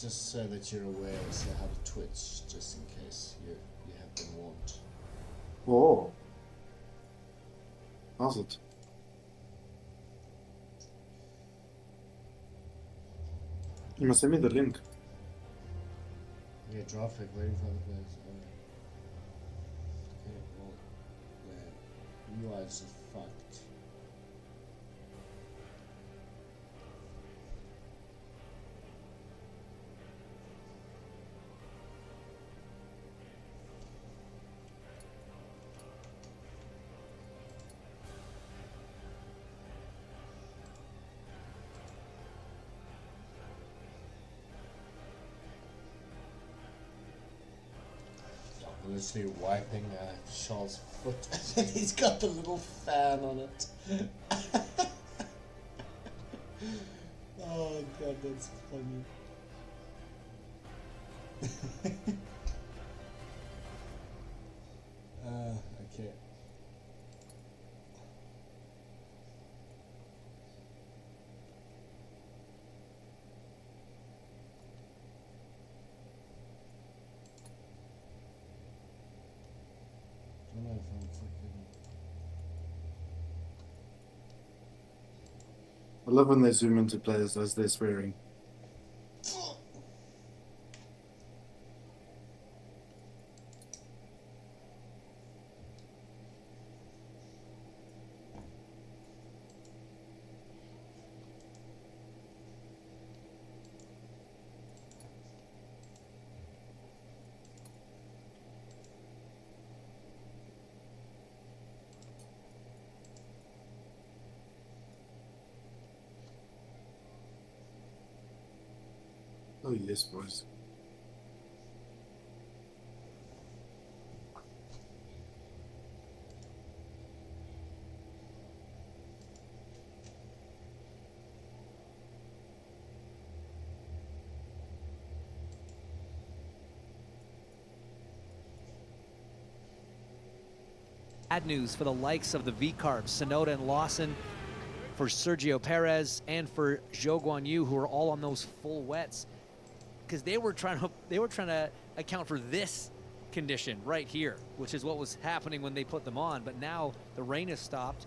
just so that you're aware, so how to Twitch, just in case you have been warned. Oh. How's it? You must send me the link. Yeah, traffic waiting for the players. Okay, well, man, you are just fucked. Literally wiping Charles' foot, and he's got the little fan on it. Oh god, that's funny. Okay. I don't know if I'm fucking... I love when they zoom into players as they're swearing. Oh yes, boys. Bad news for the likes of the V-Carbs, Sonoda and Lawson, for Sergio Perez and for Zhou Guanyu, who are all on those full wets, because they were trying to account for this condition right here, which is what was happening when they put them on. But now the rain has stopped.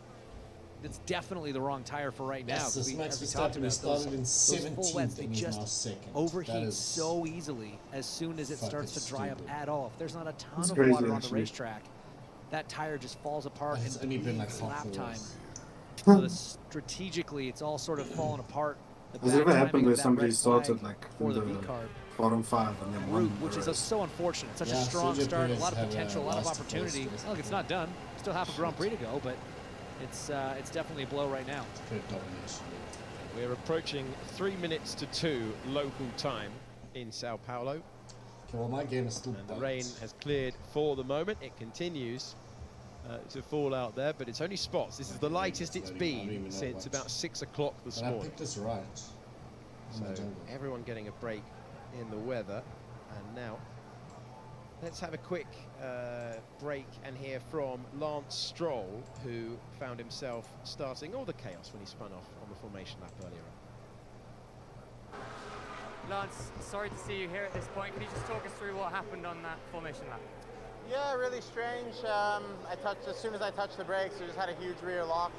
It's definitely the wrong tire for right now. Yes, this match as we started in 17th full wets, they and he's just now second. overheat so easily as soon as it starts to dry up at all. If there's not a ton It's of crazy, water on the actually. racetrack, that tire just falls apart It's and only been like bleeds half lap the time. race. So strategically, it's all sort of fallen apart. The Has it bad ever happened timing where of that somebody red started flag like for in the the V-Carb bottom 5 and then route, won which the is race? so unfortunate. Such a Yeah, strong Sergio start, a Perez lot of had, potential, a lot of last opportunity. place, Look, it's not done. Still half a Grand Prix to go, but it's definitely a blow right now. Good domination. We're approaching 3 minutes to 2 local time in Sao Paulo. Okay, well, my game is still And the bugged. rain has cleared for the moment. It continues to fall out there, but it's only spots. This is the lightest it's been since about 6 o'clock this But I morning. picked this right. So everyone getting a break in the weather. And now let's have a quick break and hear from Lance Stroll, who found himself starting all the chaos when he spun off on the formation lap earlier on. Lance, sorry to see you here at this point. Can you just talk us through what happened on that formation lap? Yeah, really strange. As soon as I touched the brakes, I just had a huge rear lock,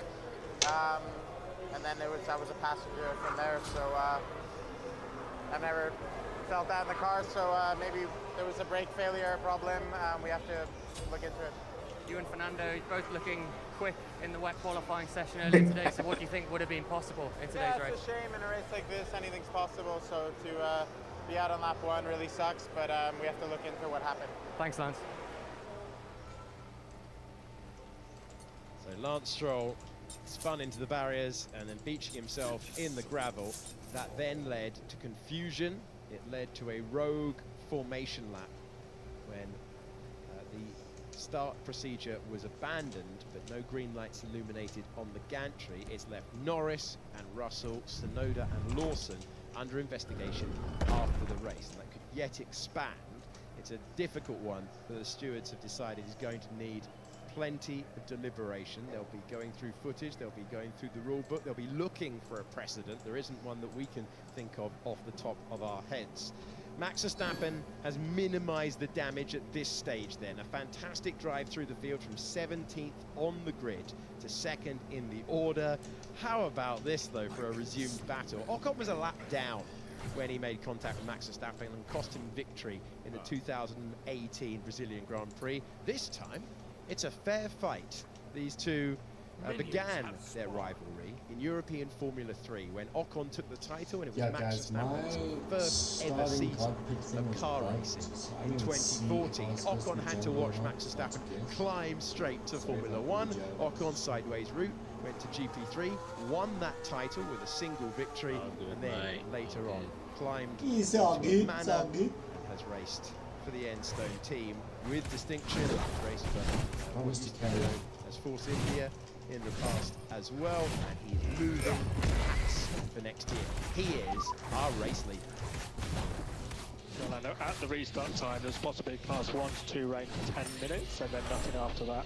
and then I was a passenger from there. So I've never felt that in the car. So maybe there was a brake failure problem. We have to look into it. You and Fernando both looking quick in the wet qualifying session earlier today. So what do you think would have been possible in today's race? It's a shame in a race like this. Anything's possible. So to be out on lap 1 really sucks. But we have to look into what happened. Thanks, Lance. So Lance Stroll spun into the barriers and then beaching himself in the gravel. That then led to confusion. It led to a rogue formation lap when the start procedure was abandoned, but no green lights illuminated on the gantry. It's left Norris and Russell, Sonoda and Lawson under investigation after the race. And that could yet expand. It's a difficult one that the stewards have decided is going to need plenty of deliberation. They'll be going through footage, they'll be going through the rule book, they'll be looking for a precedent. There isn't one that we can think of off the top of our heads. Max Verstappen has minimized the damage at this stage then. A fantastic drive through the field from 17th on the grid to second in the order. How about this though for a resumed battle? Ocon was a lap down when he made contact with Max Verstappen and cost him victory in the 2018 Brazilian Grand Prix. This time, it's a fair fight. These two began their rivalry in European Formula 3 when Ocon took the title, and it was Max Verstappen's first ever season of car racing. In 2014, Ocon had to watch Max Verstappen climb straight to Formula 1. Ocon's sideways route went to GP3, won that title with a single victory, and then later on climbed into a manor and has raced for the Enstone team with distinction. Raced for has Force India in the past as well, and he's moving hats for next year. He is our race leader. Well, I know at the restart time there's possibly class 1 to 2 rain for 10 minutes and then nothing after that.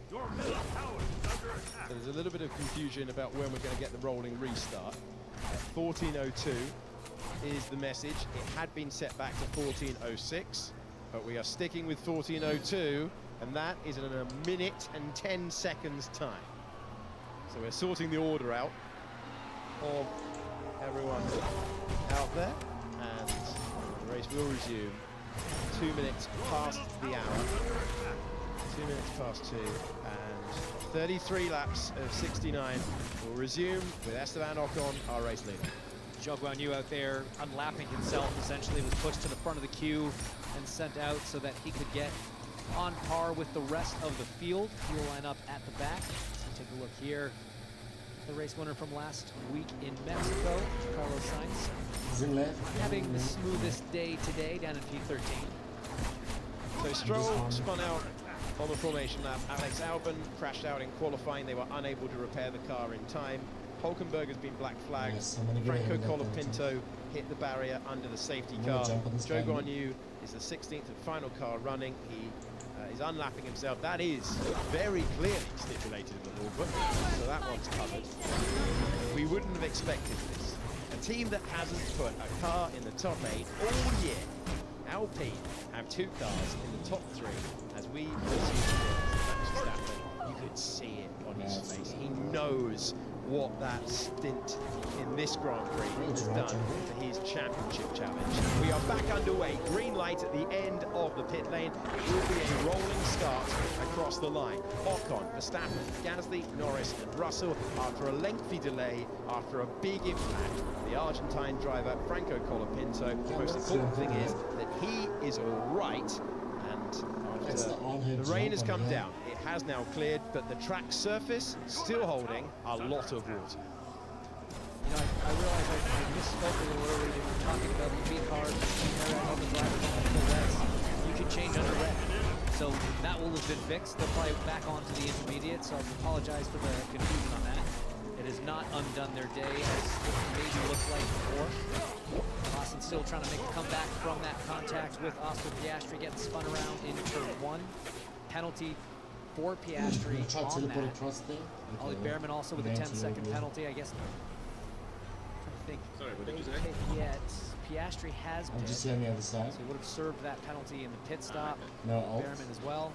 So there's a little bit of confusion about when we're going to get the rolling restart. At 14:02 is the message. It had been set back to 14:06, but we are sticking with 14:02, and that is in a minute and 10 seconds time. So we're sorting the order out of everyone out there, and the race will resume 2 minutes past the hour. 2 minutes past 2, and 33 laps of 69 will resume with Esteban Ocon, our race leader. Zhou Guanyu out there unlapping himself, essentially was pushed to the front of the queue and sent out so that he could get on par with the rest of the field. He'll line up at the back. So take a look here. The race winner from last week in Mexico, Carlos Sainz, having the smoothest day today down in P13. So Stroll spun out on the formation lap. Alex Albon crashed out in qualifying. They were unable to repair the car in time. Hulkenberg has been black flagged. Yes, Franco Colapinto hit the barrier under the safety car. Zhou Guanyu is the 16th and final car running. He is unlapping himself. That is very clearly stipulated in the rule book, so that one's covered. We wouldn't have expected this. A team that hasn't put a car in the top 8 all year. Alpine have 2 cars in the top 3 as we you could see it on his face. He knows what that stint in this Grand Prix has done to his championship challenge. We are back underway. Green light at the end of the pit lane. It will be a rolling start across the line. Ocon, Verstappen, Gasly, Norris and Russell, after a lengthy delay, after a big impact, the Argentine driver Franco Colapinto. The most important thing is that he is all right, and after the rain has come down, it has now cleared, but the track surface still holding a lot of water. You know, I realize I misspoke a little earlier when we were talking about the V-cars, all the drivers on the wets. You can change under red. So that will have been fixed. They'll probably back onto the intermediate, so I apologize for the confusion on that. It has not undone their day as it maybe looked like before. Lawson still trying to make a comeback from that contact with Oscar Piastri, getting spun around in turn 1. Penalty for Piastri on that. Ollie Behrman also with a 10-second penalty, I guess. I think. Sorry, what did you say? Yet Piastri has been. Just on the other side. So he would have served that penalty in the pit stop. No, Behrman as well.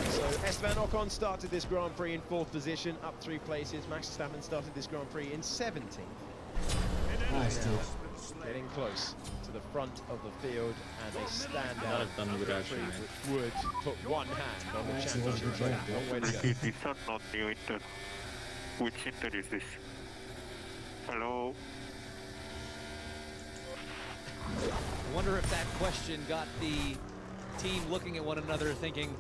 So Esteban Ocon started this Grand Prix in 4th position, up 3 places. Max Verstappen started this Grand Prix in 17th. Nice, dude. Getting close to the front of the field, and a standout victory which would put one hand on the championship trophy. Long way to go. This is not new Inter. Which Inter is this? Hello? I wonder if that question got the team looking at one another thinking,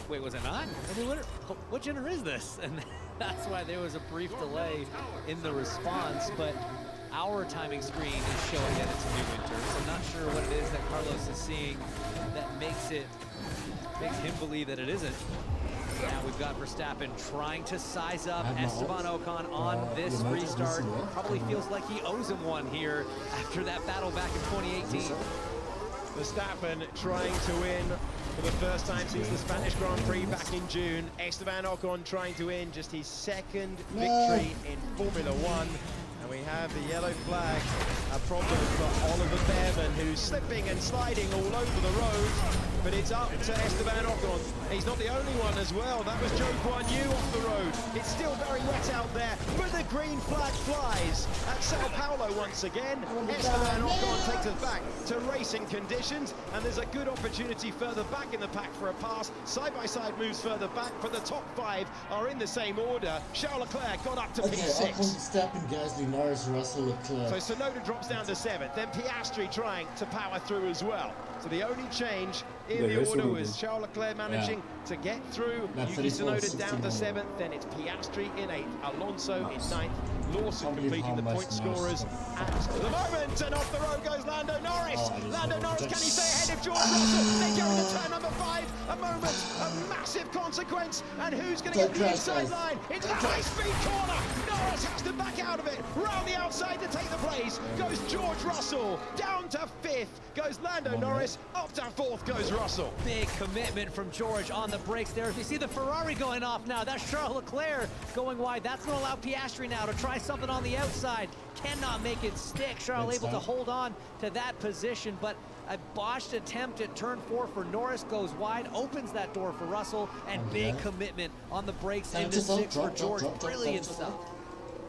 wait, was it not? I mean, what gender is this? And that's why there was a brief delay in the response, but our timing screen is showing that it's a new Winter, so I'm not sure what it is that Carlos is seeing that makes him believe that it isn't. Now we've got Verstappen trying to size up Have my Esteban ult. Ocon on this you might have restart. missed it. Probably feels like he owes him one here after that battle back in 2018. Verstappen trying to win for the first time since the Spanish Grand Prix back in June. Esteban Ocon trying to win just his second victory in Formula One. And we have the yellow flag, a problem for Oliver Behrman, who's slipping and sliding all over the road. But it's up to Esteban Ocon. He's not the only one as well. That was Zhou Guanyu off the road. It's still very wet out there, but the green flag flies at Sao Paulo once again. Esteban Ocon takes us back to racing conditions, and there's a good opportunity further back in the pack for a pass. Side-by-side moves further back, but the top 5 are in the same order. Charles Leclerc got up to Okay, P6. Ocon, Verstappen, Gasly, Norris, Russell, Leclerc. So Tsunoda drops down to 7th, then Piastri trying to power through as well. So the only change in the order was Charles Leclerc managing to get through. Yuki Tsunoda down to 7th, then it's Piastri in 8th, Alonso in 9th, Lawson completing the point scorers at the moment, and off the road goes Lando Norris. Lando Norris, can he stay ahead of George Russell? They go into turn number 5, a moment of massive consequence, and who's going to get the inside line? It's a high-speed corner. Norris has to back out of it. Round the outside to take the place goes George Russell. Down to 5th goes Lando Norris. Up to 4th goes Russell. Big commitment from George on the brakes there. If you see the Ferrari going off now, that's Charles Leclerc going wide. That's going to allow Piastri now to try something on the outside. Cannot make it stick. Charles able to hold on to that position, but a botched attempt at turn 4 for Norris goes wide, opens that door for Russell, and big commitment on the brakes into 6 for George. Brilliant stuff.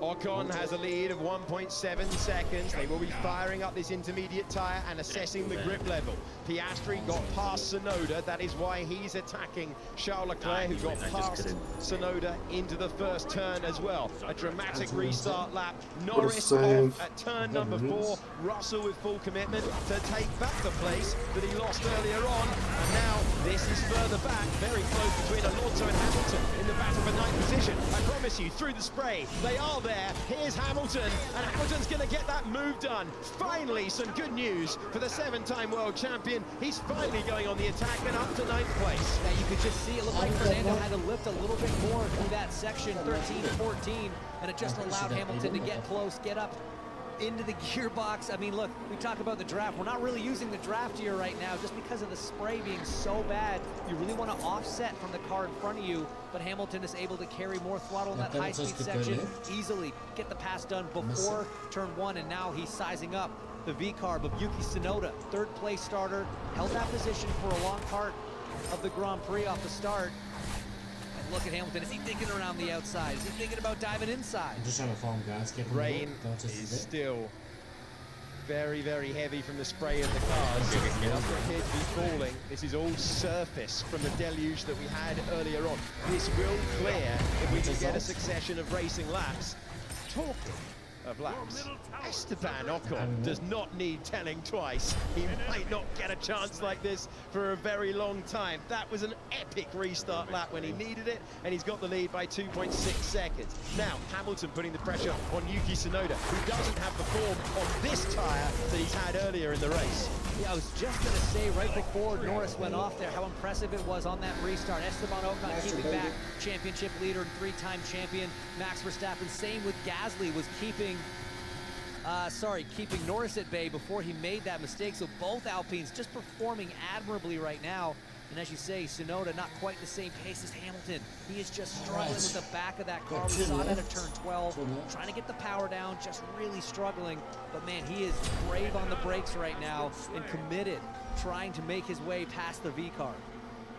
Ocon has a lead of 1.7 seconds. They will be firing up this intermediate tyre and assessing the grip level. Piastri got past Tsunoda. That is why he's attacking Charles Leclerc, who got past Tsunoda into the first turn as well. A dramatic restart lap. Norris off at turn number 4. Russell with full commitment to take back the place that he lost earlier on. And now this is further back, very close between Alonso and Hamilton in the battle for 9th position. I promise you, through the spray, they are there. Here's Hamilton, and Hamilton's going to get that move done. Finally, some good news for the 7-time world champion. He's finally going on the attack and up to 9th place. Yeah, you could just see it looked like Fernando had to lift a little bit more through that section 13-14, and it just allowed Hamilton to get close, get up into the gearbox. I mean, look, we talk about the draft. We're not really using the draft here right now just because of the spray being so bad. You really want to offset from the car in front of you, but Hamilton is able to carry more throttle in that high-speed section, easily get the pass done before turn 1, and now he's sizing up the V-carb of Yuki Tsunoda, 3rd place starter, held that position for a long part of the Grand Prix off the start. And look at Hamilton. Is he thinking around the outside? Is he thinking about diving inside? I'm just trying to form guys. Rain is still very, very heavy from the spray of the cars. It doesn't appear to be falling. This is all surface from the deluge that we had earlier on. This will clear if we can get a succession of racing laps. Talking of laps, Esteban Ocon does not need telling twice. He might not get a chance like this for a very long time. That was an epic restart lap when he needed it, and he's got the lead by 2.6 seconds. Now, Hamilton putting the pressure on Yuki Tsunoda, who doesn't have the form on this tyre that he's had earlier in the race. Yeah, I was just going to say right before Norris went off there how impressive it was on that restart. Esteban Ocon keeping back, championship leader and 3-time champion Max Verstappen. Same with Gasly, was keeping Norris at bay before he made that mistake. So both Alpines just performing admirably right now. And as you say, Tsunoda not quite the same pace as Hamilton. He is just struggling with the back of that car. We saw that at turn 12, trying to get the power down, just really struggling. But man, he is brave on the brakes right now and committed, trying to make his way past the V-car.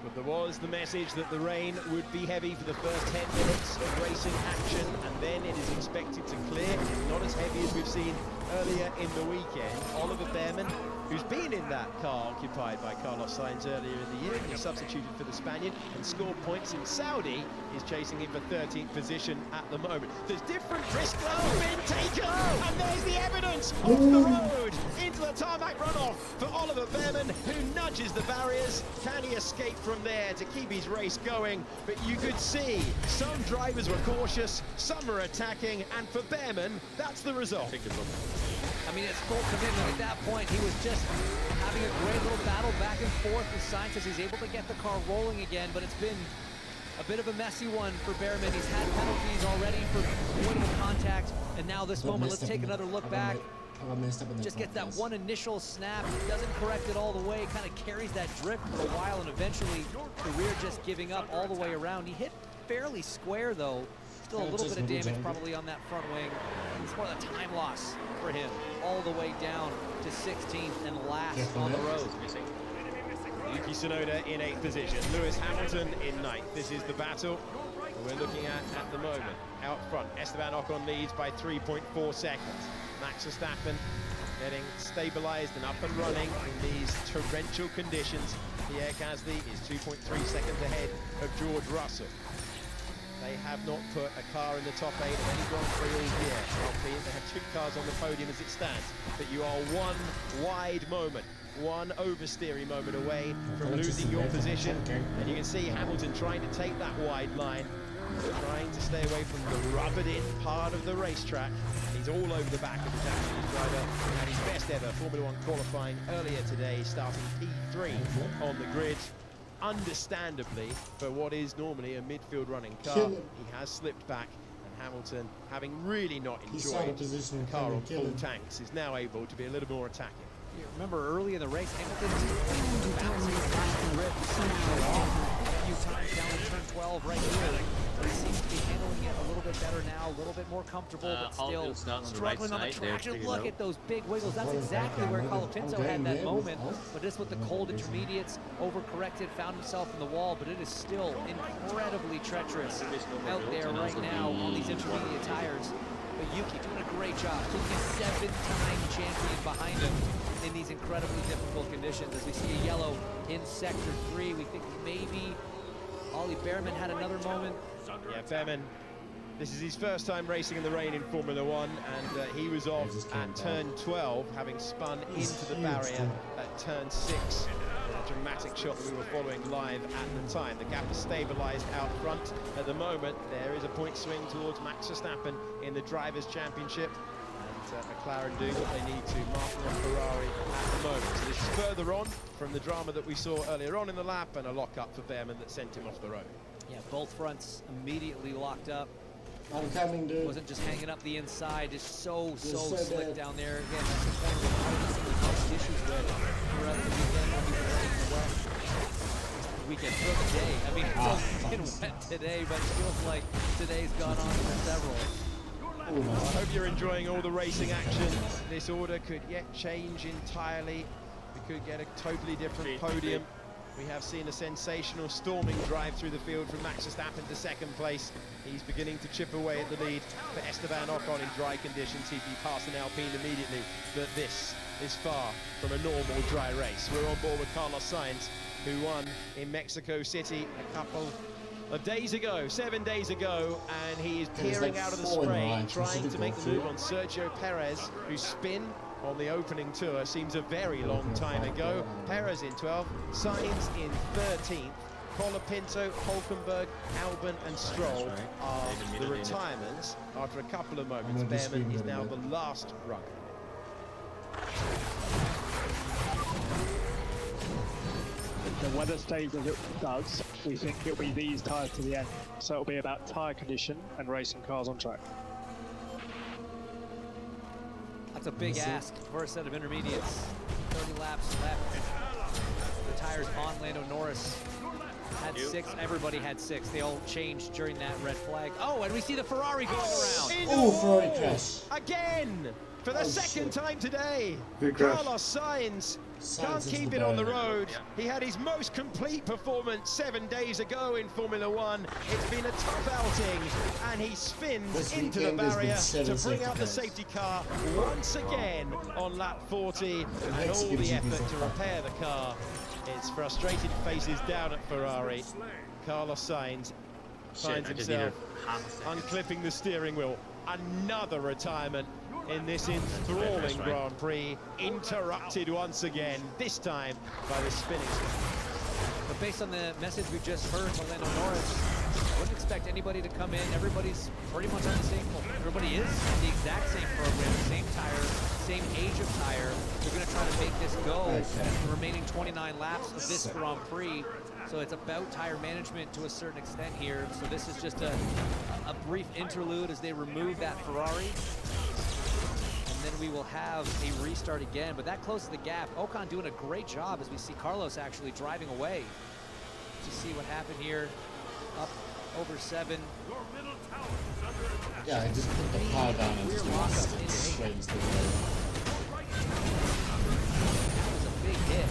But there was the message that the rain would be heavy for the first 10 minutes of racing action, and then it is expected to clear. Not as heavy as we've seen earlier in the weekend. Oliver Behrman, who's been in that car occupied by Carlos Sainz earlier in the year, he substituted for the Spaniard and scored points in Saudi, is chasing him for 13th position at the moment. There's different risk levels being taken, and there's the evidence off the road into the tarmac runoff for Oliver Behrman, who nudges the barriers. Can he escape from there to keep his race going? But you could see some drivers were cautious, some were attacking, and for Behrman, that's the result. I mean, it's full commitment. At that point, he was just having a great little battle back and forth with Sainz as he's able to get the car rolling again, but it's been A bit of a messy one for Behrman. He's had penalties already for avoidable contact, and now this moment, let's take another look back. Just gets that one initial snap, doesn't correct it all the way, kind of carries that drift for a while, and eventually the rear just giving up all the way around. He hit fairly square though, still a little bit of damage probably on that front wing. It's more the time loss for him, all the way down to 16th and last on the road. Yuki Tsunoda in 8th position, Lewis Hamilton in 9th. This is the battle we're looking at the moment. Out front, Esteban Ocon leads by 3.4 seconds. Max Verstappen getting stabilized and up and running in these torrential conditions. Pierre Gasly is 2.3 seconds ahead of George Russell. They have not put a car in the top 8 of any Grand Prix all year. Albeit they have 2 cars on the podium as it stands. But you are one wide moment, one oversteering moment away from losing your position. And you can see Hamilton trying to take that wide line, trying to stay away from the rubbered-in part of the racetrack. He's all over the back of the Japanese driver at his best ever Formula 1 qualifying earlier today, starting P3 on the grid. Understandably, for what is normally a midfield running car, he has slipped back, and Hamilton, having really not enjoyed the car on full tanks, is now able to be a little more attacking. You remember early in the race, Hamilton was bouncing across the grid a few times down in turn 12 right here. But he seems to be handling it a little bit better now, a little bit more comfortable, but still struggling on the track. And look at those big wiggles. That's exactly where Colapinto had that moment. But just with the cold intermediates, overcorrected, found himself in the wall. But it is still incredibly treacherous out there right now on these intermediate tires. But Yuki doing a great job, keeping a 7-time champion behind him in these incredibly difficult conditions. As we see a yellow in sector 3, we think maybe Ollie Behrman had another moment. Yeah, Behrman, this is his first time racing in the rain in Formula 1, and he was off at turn 12, having spun into the barrier at turn 6. A dramatic shot that we were following live at the time. The gap is stabilized out front. At the moment, there is a point swing towards Max Verstappen in the Drivers' Championship. And McLaren doing what they need to, marking on Ferrari at the moment. So this is further on from the drama that we saw earlier on in the lap, and a lock-up for Behrman that sent him off the road. Yeah, both fronts immediately locked up. I'm coming, dude. Wasn't just hanging up the inside, just so slick down there. Again, that's the corner we've already seen the most issues with throughout the weekend when we were running the wet. Weekend, throughout the day. I mean, it's been wet today, but it feels like today's gone on for several. Well, I hope you're enjoying all the racing action. This order could yet change entirely. We could get a totally different podium. We have seen a sensational storming drive through the field from Max Verstappen to 2nd place. He's beginning to chip away at the lead for Esteban Ocon in dry conditions. He'd be past an Alpine immediately, but this is far from a normal dry race. We're on board with Carlos Sainz, who won in Mexico City a couple of days ago, 7 days ago, and he is peering out of the spray, trying to make the move on Sergio Perez, whose spin on the opening tour seems a very long time ago. Perez in 12th, Sainz in 13th. Colapinto, Hulkenberg, Albon and Stroll are the retirements after a couple of moments. Behrman is now the last runner. The weather stays as it does. We think it'll be these tyres to the end. So it'll be about tyre condition and racing cars on track. That's a big ask for a set of intermediates. 30 laps left. The tires on Lando Norris had 6. Everybody had 6. They all changed during that red flag. Oh, and we see the Ferrari going around. Oh, Ferrari crash. Again! For the second time today, Big crash. Carlos Sainz can't keep it on the road. He had his most complete performance 7 days ago in Formula 1. It's been a tough outing, and he spins into the barrier to bring out the safety car once again on lap 40, and all the effort to repair the car. It's frustrated faces down at Ferrari. Carlos Sainz finds himself unclipping the steering wheel. Another retirement in this enthralling Grand Prix, interrupted once again, this time by the spinning spin. But based on the message we just heard from Lando Norris, wouldn't expect anybody to come in. Everybody's pretty much on the same, everybody is on the exact same program, same tire, same age of tire. They're going to try to make this go the remaining 29 laps of this Grand Prix. So it's about tire management to a certain extent here. So this is just a brief interlude as they remove that Ferrari. And then we will have a restart again, but that closes the gap. Ocon doing a great job as we see Carlos actually driving away. To see what happened here, up over 7. Yeah, I just put the car down and just lost it straight into the road. That was a big hit.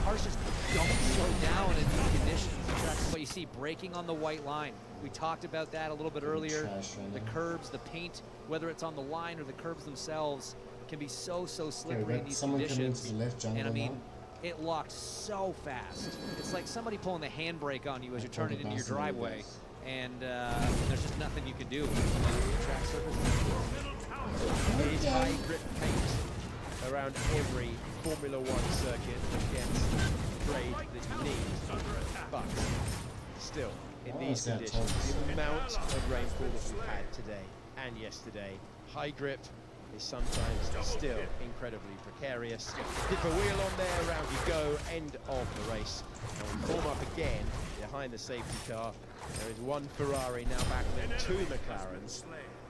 Cars just don't slow down in these conditions. That's what you see, braking on the white line. We talked about that a little bit earlier. The curbs, the paint, whether it's on the line or the curbs themselves, can be so slippery in these conditions. And I mean, it locked so fast. It's like somebody pulling the handbrake on you as you're turning into your driveway. And there's just nothing you can do. Track surface. It is high grip paint around every Formula 1 circuit against grade that you need. But still, in these conditions, the amount of rainfall that we've had today and yesterday, high grip is sometimes still incredibly precarious. Dip a wheel on there, round you go, end of the race. And we form up again behind the safety car. There is one Ferrari now battling 2 McLarens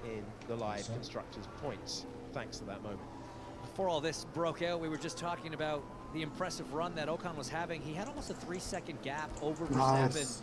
in the live constructors' points, thanks to that moment. Before all this broke out, we were just talking about the impressive run that Ocon was having. He had almost a 3-second gap over Verstappen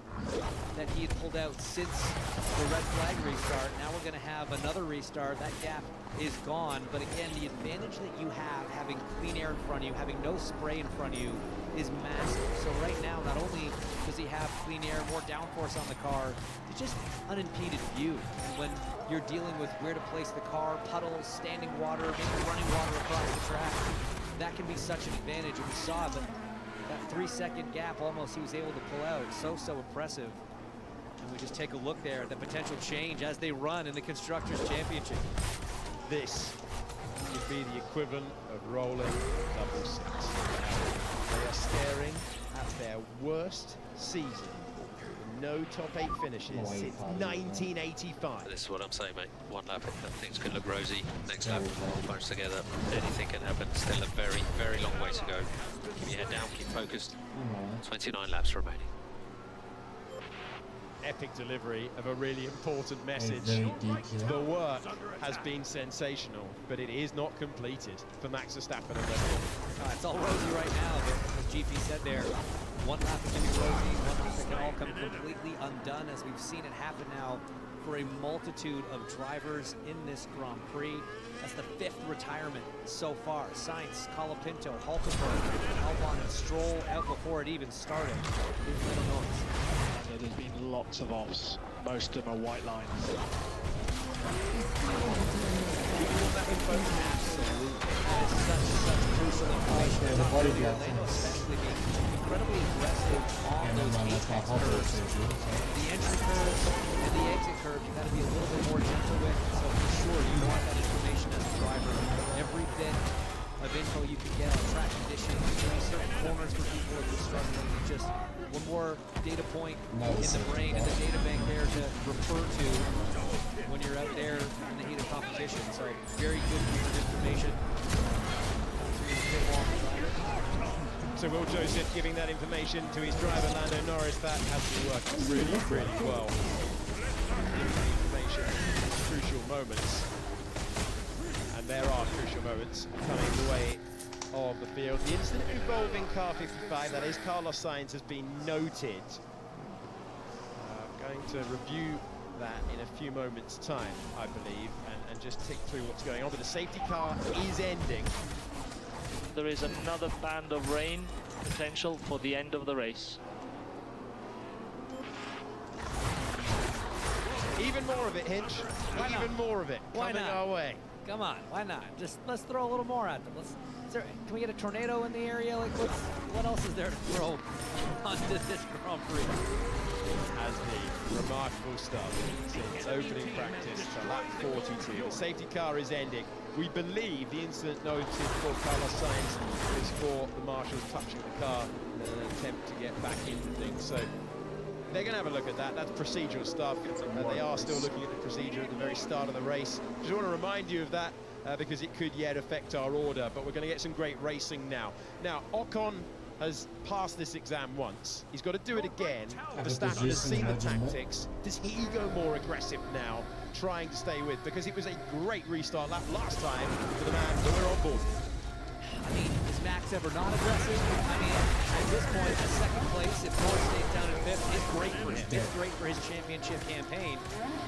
that he had pulled out since the red flag restart. Now we're going to have another restart. That gap is gone, but again, the advantage that you have having clean air in front of you, having no spray in front of you, is massive. So right now, not only does he have clean air, more downforce on the car, it's just unimpeded view. And when you're dealing with where to place the car, puddles, standing water, maybe running water across the track, that can be such an advantage. And we saw that 3-second gap almost he was able to pull out. So impressive. And we just take a look there at the potential change as they run in the Constructors' Championship. This would be the equivalent of rolling double six. They are staring at their worst season. No top 8 finishes since 1985. This is what I'm saying, mate. One lap, things could look rosy. Next lap, all bunch together. Anything can happen. Still a very long way to go. Keep your head down, keep focused. 29 laps remaining. Epic delivery of a really important message. The work has been sensational, but it is not completed for Max Verstappen and Red Bull. It's all rosy right now, but as GP said there, one lap is going to be rosy, one lap it can all come completely undone, as we've seen it happen now for a multitude of drivers in this Grand Prix. That's the 5th retirement so far. Sainz, Colapinto, Hulkenberg, Albon, and Stroll out before it even started. Little noise. Yeah, there's been lots of offs. Most of them are white lines. Absolutely. That is such crucial information. Especially being incredibly aggressive on those apex curves. The entry curves and the exit curve you got to be a little bit more gentle with. So for sure, you want that information as a driver. Every bit of info you can get on track conditions, certain corners for people if you're struggling. Just one more data point in the brain and the data bank there to refer to when you're out there in the heat of competition. So very good piece of information. So Will Joseph giving that information to his driver Lando Norris. That has been working really well. Giving the information at crucial moments. And there are crucial moments coming the way of the field. The incident involving car 55, that is Carlos Sainz, has been noted. I'm going to review that in a few moments' time, I believe, and just tick through what's going on. But the safety car is ending. There is another band of rain potential for the end of the race. Even more of it, Hinch. Even more of it coming our way. Come on, why not? Just let's throw a little more at them. Can we get a tornado in the area? Like, what else is there to throw onto this Grand Prix? As the remarkable start since opening practice to lap 42. The safety car is ending. We believe the incident noted for Carlos Sainz is for the marshals touching the car in an attempt to get back into things. So they're going to have a look at that. That's procedural stuff. They are still looking at the procedure at the very start of the race. Just want to remind you of that because it could yet affect our order, but we're going to get some great racing now. Now, Ocon has passed this exam once. He's got to do it again. Verstappen has seen the tactics. Does he go more aggressive now, trying to stay with? Because it was a great restart lap last time for the man that we're on board. I mean, is Max ever not aggressive? I mean, at this point, a second place, if Norris stays down in fifth, is great for him. It's great for his championship campaign.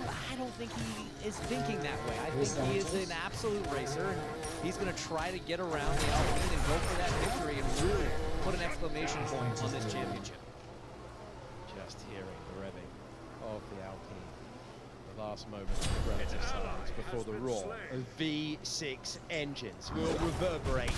But I don't think he is thinking that way. I think he is an absolute racer, and he's going to try to get around the Alpine and go for that victory and really put an exclamation point on this championship. Just hearing the revving of the Alpine. The last moment of relative silence before the roar of V6 engines will reverberate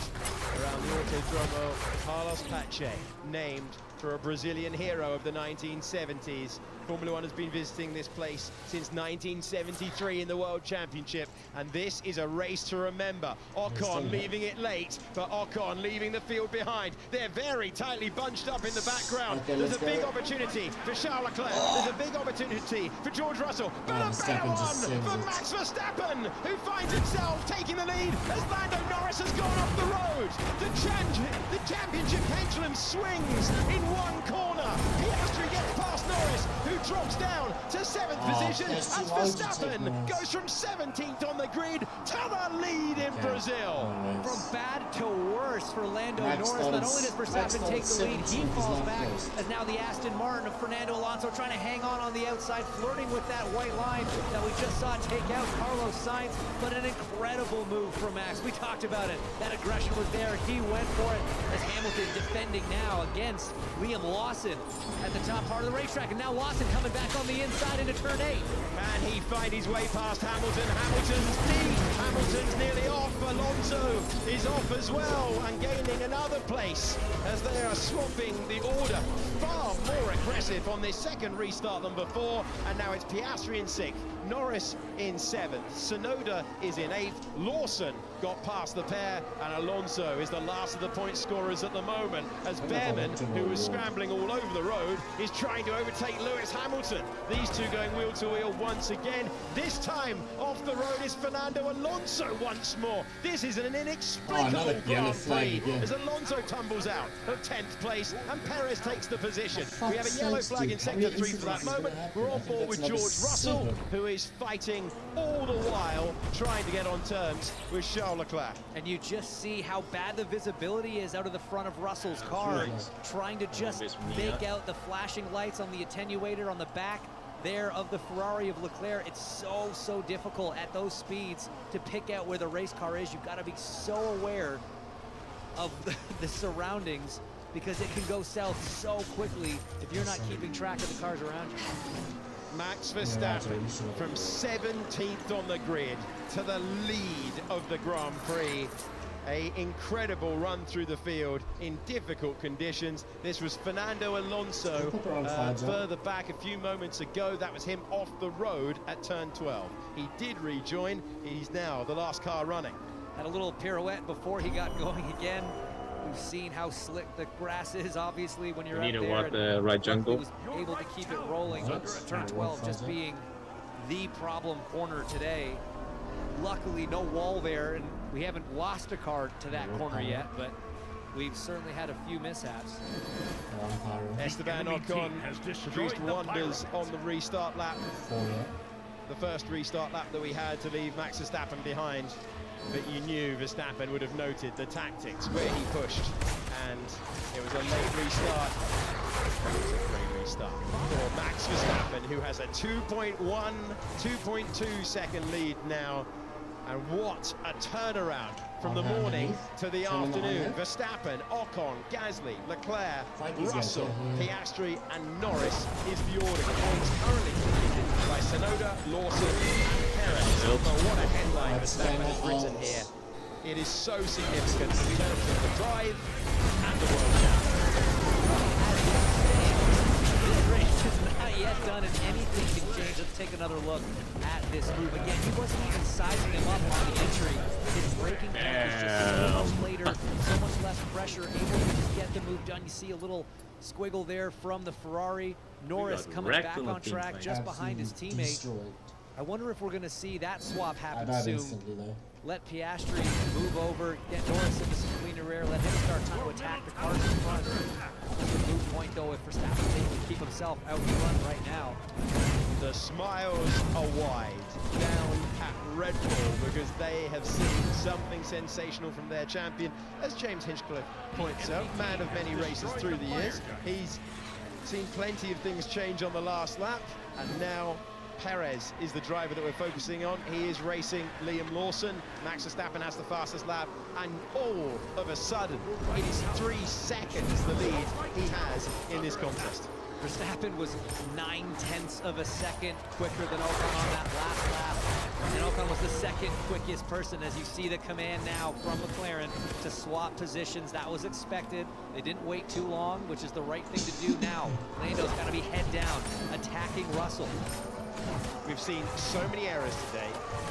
around the Autodromo Carlos Pache, named for a Brazilian hero of the 1970s. Formula One has been visiting this place since 1973 in the World Championship, and this is a race to remember. Ocon leaving it late, but Ocon leaving the field behind. They're very tightly bunched up in the background. There's a big opportunity for Charles Leclerc. There's a big opportunity for George Russell, but a better one for Max Verstappen, who finds himself taking the lead as Lando Norris has gone off the road. The championship pendulum swings in one corner. Piastri gets past Norris, who drops down to 7th position as Verstappen goes from 17th on the grid to the lead in Brazil. From bad to worse for Lando Norris. Not only does Verstappen take the lead, he falls back as now the Aston Martin of Fernando Alonso trying to hang on the outside, flirting with that white line that we just saw take out Carlos Sainz. But an incredible move from Max. We talked about it. That aggression was there. He went for it as Hamilton defending now against Liam Lawson at the top part of the racetrack. And now Lawson coming back on the inside into turn 8. Can he find his way past Hamilton? Hamilton's deep. Hamilton's nearly off. Alonso is off as well and gaining another place as they are swapping the order. Far more aggressive on this second restart than before, and now it's Piastri in 6th, Norris in 7th, Tsunoda is in 8th, Lawson got past the pair, and Alonso is the last of the point scorers at the moment as Behrman, who was scrambling all over the road, is trying to overtake Lewis Hamilton. These two going wheel to wheel once again. This time off the road is Fernando Alonso once more. This is an inexplicable Grand Prix as Alonso tumbles out of 10th place and Perez takes the position. We have a yellow flag in sector 3 for that moment. We're on board with George Russell, who is fighting all the while trying to get on terms with Charles Leclerc. And you just see how bad the visibility is out of the front of Russell's car, trying to just make out the flashing lights on the attenuator on the back there of the Ferrari of Leclerc. It's so difficult at those speeds to pick out where the race car is. You've got to be so aware of the surroundings, because it can go south so quickly if you're not keeping track of the cars around you. Max Verstappen from 17th on the grid to the lead of the Grand Prix. An incredible run through the field in difficult conditions. This was Fernando Alonso further back a few moments ago. That was him off the road at turn 12. He did rejoin. He's now the last car running. Had a little pirouette before he got going again. We've seen how slick the grass is, obviously, when you're out there. Walk the right jungle. He was able to keep it rolling. Turn 12 just being the problem corner today. Luckily, no wall there, and we haven't lost a car to that corner yet, but we've certainly had a few mishaps. Esteban Ocon produced wonders on the restart lap. The first restart lap that we had to leave Max Verstappen behind. But you knew Verstappen would have noted the tactics where he pushed, and it was a late restart. It was a great restart for Max Verstappen, who has a 2.2 second lead now. And what a turnaround from the morning to the afternoon. Verstappen, Ocon, Gasly, Leclerc, Russell, Piastri and Norris is the order. Points currently completed by Tsunoda, Lawson and Perez. But what a headline Verstappen has written here. It is so significant in terms of the drive and the World Championship. Not yet done, and anything can change. Let's take another look at this move. Again, he wasn't even sizing him up on the entry. His braking pack is just so much later, so much less pressure, able to just get the move done. You see a little squiggle there from the Ferrari. Norris coming back on track just behind his teammate. I wonder if we're going to see that swap happen Not soon. instantly though. Let Piastri move over, get Norris into some cleaner air, let him start trying to attack the cars in front. Just a moot point though if Verstappen's able to keep himself out front right now. The smiles are wide down at Red Bull because they have seen something sensational from their champion. As James Hinchcliffe points out, man of many races through the years, he's seen plenty of things change on the last lap, and now Perez is the driver that we're focusing on. He is racing Liam Lawson. Max Verstappen has the fastest lap, and all of a sudden, it is 3 seconds the lead he has in this contest. Verstappen was 9/10 of a second quicker than Ocon on that last lap. And Ocon was the second quickest person, as you see the command now from McLaren to swap positions. That was expected. They didn't wait too long, which is the right thing to do now. Lando's got to be head down, attacking Russell. We've seen so many errors today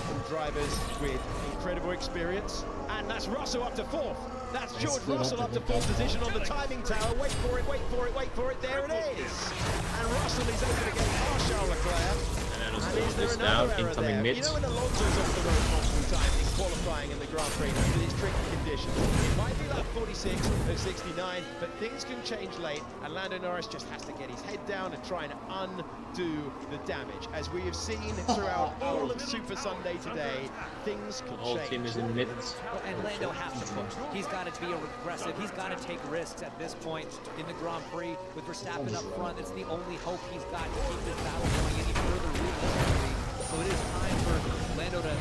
from drivers with incredible experience, and that's Russell up to 4th. That's George Russell up to 4th position on the timing tower. Wait for it, wait for it, wait for it. There it is. And Russell is over again past Charles Leclerc. And is there another error there? You know when Alonso's off the road multiple times in qualifying in the Grand Prix with these tricky conditions, it might be like 46 or 69, but things can change late, and Lando Norris just has to get his head down and try and undo the damage. As we have seen throughout all of Super Sunday today, things can change. The whole team is in midst. And Lando has to push. He's got to be aggressive. He's got to take risks at this point in the Grand Prix. With Verstappen up front, it's the only hope he's got to keep this battle going any further realistically. So it is time for Lando to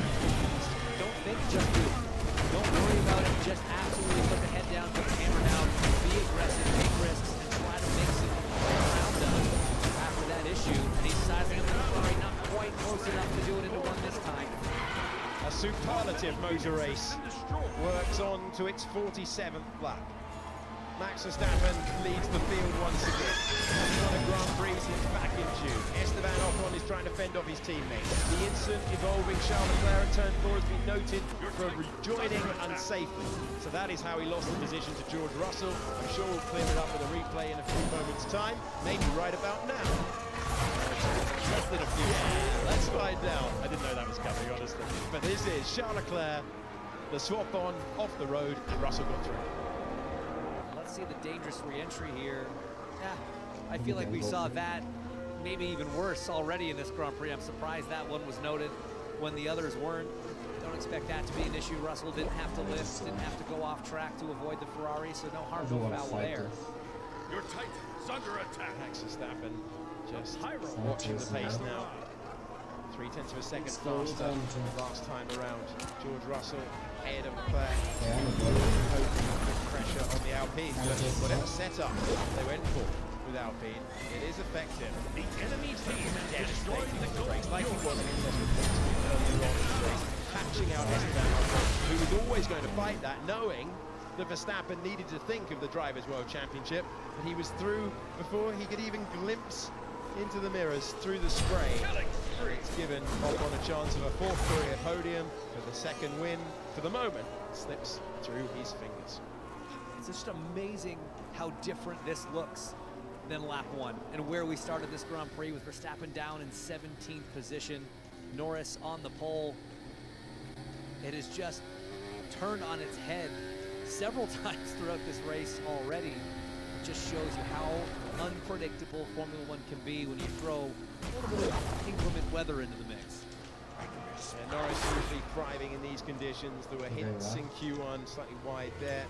don't think, just do. Don't worry about it. Just absolutely put the head down, put the hammer down, be aggressive, take risks, and try to make some ground up after that issue. And he's sizing up the McLaren, not quite close enough to do it into one this time. A superlative motor race works on to its 47th lap. Max Verstappen leads the field once again. He's won a Grand Prix since back in June. Esteban Ocon is trying to fend off his teammates. The incident involving Charles Leclerc at turn 4 has been noted for rejoining unsafely. So that is how he lost the position to George Russell. I'm sure we'll clear it up with a replay in a few moments' time, maybe right about now. Less than a few. Yeah, let's find out. I didn't know that was coming, honestly. But this is Charles Leclerc, the swap on, off the road, and Russell got through. See the dangerous re-entry here. I feel like we saw that maybe even worse already in this Grand Prix. I'm surprised that one was noted when the others weren't. Don't expect that to be an issue. Russell didn't have to lift, didn't have to go off track to avoid the Ferrari, so no harm, no foul there. Your Titan's under attack. Max Verstappen just watching the pace now. 0.3 of a second faster last time around. George Russell ahead of Leclerc. Pressure on the Alpine. Whatever setup they went for with Alpine, it is effective. The enemy team Devastating the race, like he was in earlier on in the race, catching out Esteban Ocon, who was always going to fight that, knowing that Verstappen needed to think of the Drivers' World Championship, and he was through before he could even glimpse into the mirrors through the spray. It's given Ocon a chance of a 4th career podium for the 2nd win. For the moment, slips through his fingers. It's just amazing how different this looks than lap 1 and where we started this Grand Prix with Verstappen down in 17th position, Norris on the pole. It has just turned on its head several times throughout this race already. It just shows you how unpredictable Formula 1 can be when you throw a little bit of inclement weather into the mix. And Norris usually thriving in these conditions. There were hints in Q1, slightly wide there.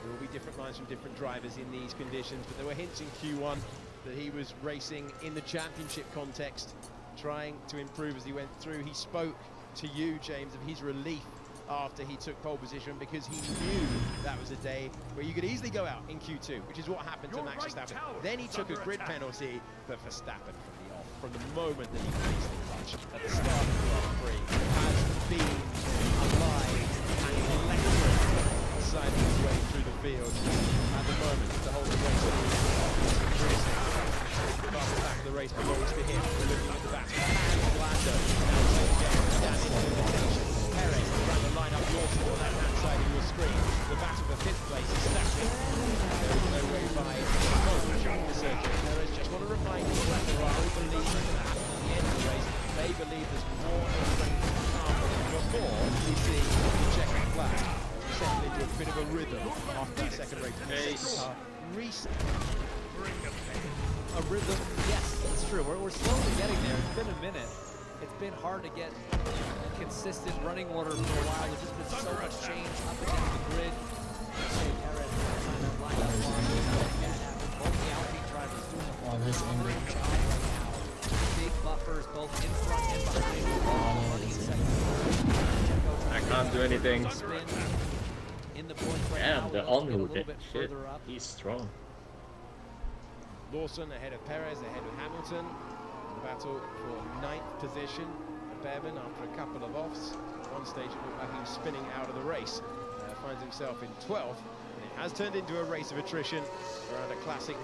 There will be different lines from different drivers in these conditions, but there were hints in Q1 that he was racing in the championship context, trying to improve as he went through. He spoke to you, James, of his relief after he took pole position, because he knew that was a day where you could easily go out in Q2, which is what happened to Max Verstappen. Then he took a grid penalty, but Verstappen from the off, from the moment that he raced the clutch at the start of the Grand Prix, has been alive and electric, siding his way through the field. At the moment, the whole race the back of the race belongs to him. We're looking at the back and Lando now taking down into the contention. Perez trying to line up Lawson on that hand side of your screen. The battle for 5th place is stacking. There is no way by the Sergio Perez. Just want to remind you that Ferrari believe that at the end of the race, they believe there's more a rhythm after that second race. A rhythm, yes, that's true. We're slowly getting there. It's been a minute. It's been hard to get a consistent running order for a while. There's just been so much change up against the grid. Say Perez trying to line up long. That happened. Both the Alpine drivers doing a great job right now. Big buffers both in front and behind. Running in second. I can't do anything. In the points right Damn, now, the we'll get a on-route, little bit shit, further up. he's strong. Lawson ahead of Perez, ahead of Hamilton. The battle for 9th position. Behrman, after a couple of offs, at one stage it looked like he was spinning out of the race. Finds himself in 12th, and it has turned into a race of attrition around a classic